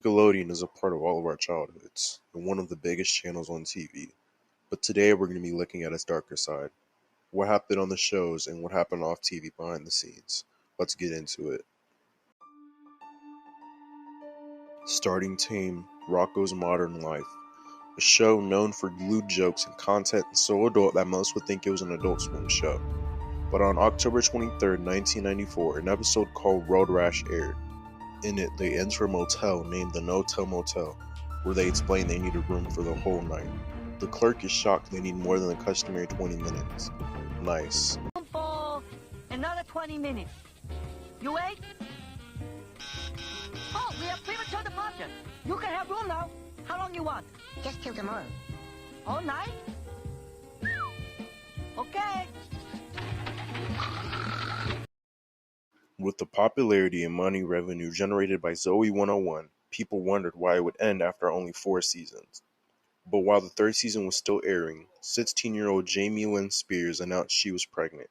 Nickelodeon is a part of all of our childhoods, and one of the biggest channels on TV. But today we're going to be looking at its darker side. What happened on the shows and what happened off TV behind the scenes. Let's get into it. Starting tame, Rocko's Modern Life. A show known for lewd jokes and content so adult that most would think it was an Adult Swim show. But on October 23rd, 1994, an episode called Road Rash aired. In it, they enter a motel named the No-Tell Motel, where they explain they need a room for the whole night. The clerk is shocked they need more than the customary 20 minutes. Nice. For another 20 minutes. You wait? Oh, we have premature departure. You can have room now. How long you want? Just till tomorrow. All night? Okay. With the popularity and money revenue generated by Zoe 101, people wondered why it would end after only 4 seasons. But while the 3rd season was still airing, 16-year-old Jamie Lynn Spears announced she was pregnant.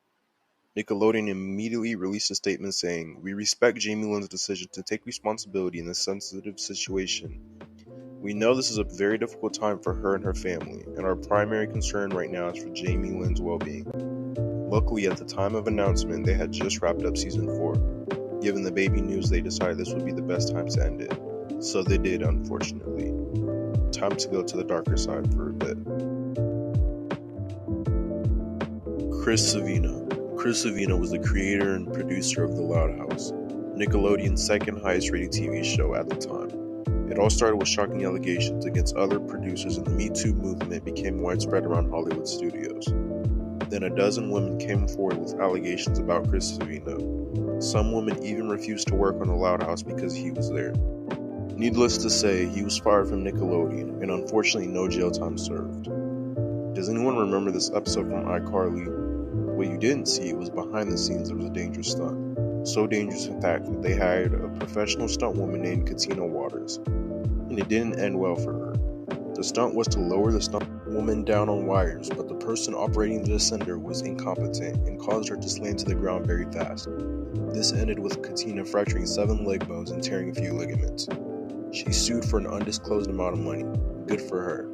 Nickelodeon immediately released a statement saying, "We respect Jamie Lynn's decision to take responsibility in this sensitive situation. We know this is a very difficult time for her and her family, and our primary concern right now is for Jamie Lynn's well-being." Luckily, at the time of announcement, they had just wrapped up season 4. Given the baby news, they decided this would be the best time to end it. So they did, unfortunately. Time to go to the darker side for a bit. Chris Savina. Chris Savina was the creator and producer of The Loud House, Nickelodeon's second highest rated TV show at the time. It all started with shocking allegations against other producers, and the Me Too movement became widespread around Hollywood studios. Then a dozen women came forward with allegations about Chris Savina. Some women even refused to work on The Loud House because he was there. Needless to say, he was fired from Nickelodeon, and unfortunately no jail time served. Does anyone remember this episode from iCarly? What you didn't see was behind the scenes there was a dangerous stunt. So dangerous in fact that they hired a professional stunt woman named Katina Waters. And it didn't end well for her. The stunt was to lower the stunt woman down on wires, but the person operating the descender was incompetent and caused her to slam to the ground very fast. This ended with Katina fracturing 7 leg bones and tearing a few ligaments. She sued for an undisclosed amount of money. Good for her.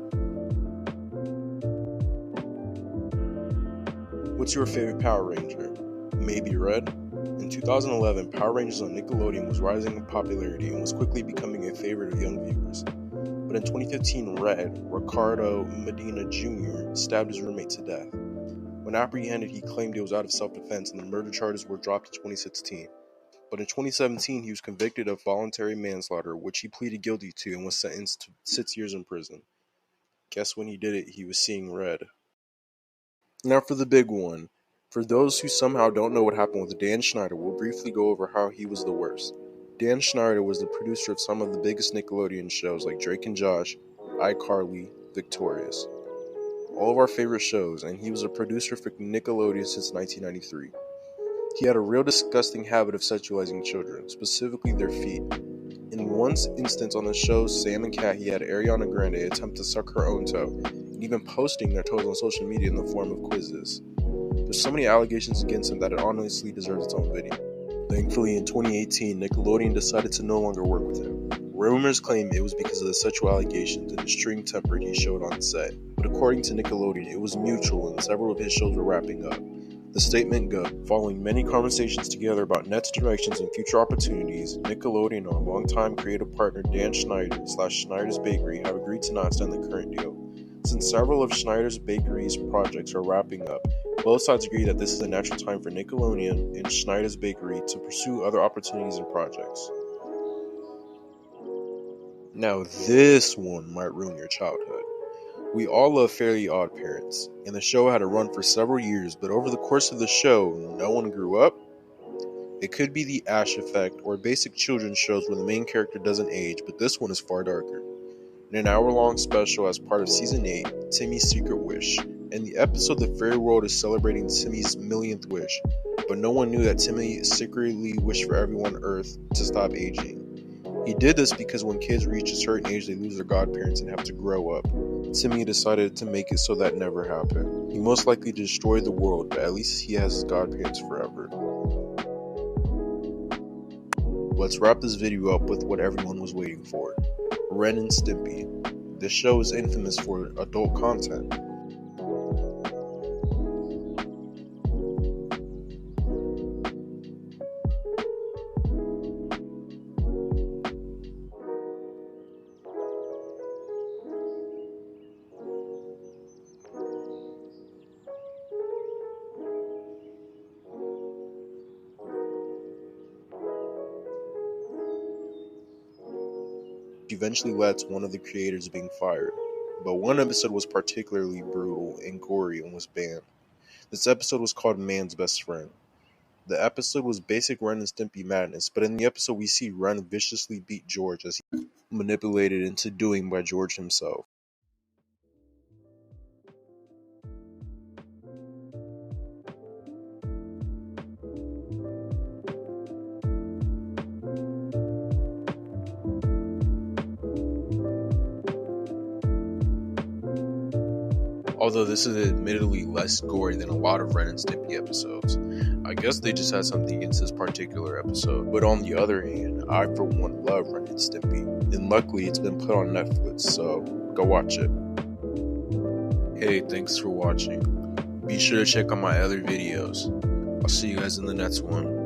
What's your favorite Power Ranger? Maybe red? In 2011, Power Rangers on Nickelodeon was rising in popularity and was quickly becoming a favorite of young viewers. But in 2015, Red, Ricardo Medina Jr., stabbed his roommate to death. When apprehended, he claimed it was out of self-defense, and the murder charges were dropped in 2016. But in 2017, he was convicted of voluntary manslaughter, which he pleaded guilty to and was sentenced to 6 years in prison. Guess when he did it, he was seeing red. Now for the big one. For those who somehow don't know what happened with Dan Schneider, we'll briefly go over how he was the worst. Dan Schneider was the producer of some of the biggest Nickelodeon shows like Drake and Josh, iCarly, Victorious. All of our favorite shows, and he was a producer for Nickelodeon since 1993. He had a real disgusting habit of sexualizing children, specifically their feet. In one instance on the show Sam and Cat, he had Ariana Grande attempt to suck her own toe, and even posting their toes on social media in the form of quizzes. There's so many allegations against him that it honestly deserves its own video. Thankfully, in 2018, Nickelodeon decided to no longer work with him. Rumors claim it was because of the sexual allegations and the extreme temper he showed on set, but according to Nickelodeon, it was mutual and several of his shows were wrapping up. The statement goes, following many conversations together about next directions and future opportunities, Nickelodeon and our longtime creative partner Dan Schneider / Schneider's Bakery have agreed to not extend the current deal. Since several of Schneider's Bakery's projects are wrapping up, both sides agree that this is a natural time for Nickelodeon and Schneider's Bakery to pursue other opportunities and projects. Now this one might ruin your childhood. We all love Fairly Odd Parents, and the show had a run for several years, but over the course of the show, no one grew up. It could be the Ash effect or basic children's shows where the main character doesn't age, but this one is far darker. In an hour-long special as part of Season 8, Timmy's Secret Wish. In the episode, the fairy world is celebrating Timmy's millionth wish, but no one knew that Timmy secretly wished for everyone on Earth to stop aging. He did this because when kids reach a certain age, they lose their godparents and have to grow up. Timmy decided to make it so that never happened. He most likely destroyed the world, but at least he has his godparents forever. Let's wrap this video up with what everyone was waiting for. Ren and Stimpy. This show is infamous for adult content. Eventually led to one of the creators being fired, but one episode was particularly brutal and gory and was banned. This episode was called Man's Best Friend. The episode was basic Ren and Stimpy madness, but in the episode we see Ren viciously beat George as he manipulated into doing by George himself. Although this is admittedly less gory than a lot of Ren and Stimpy episodes. I guess they just had something against this particular episode. But on the other hand, I for one love Ren and Stimpy. And luckily it's been put on Netflix, so go watch it. Hey, thanks for watching. Be sure to check out my other videos. I'll see you guys in the next one.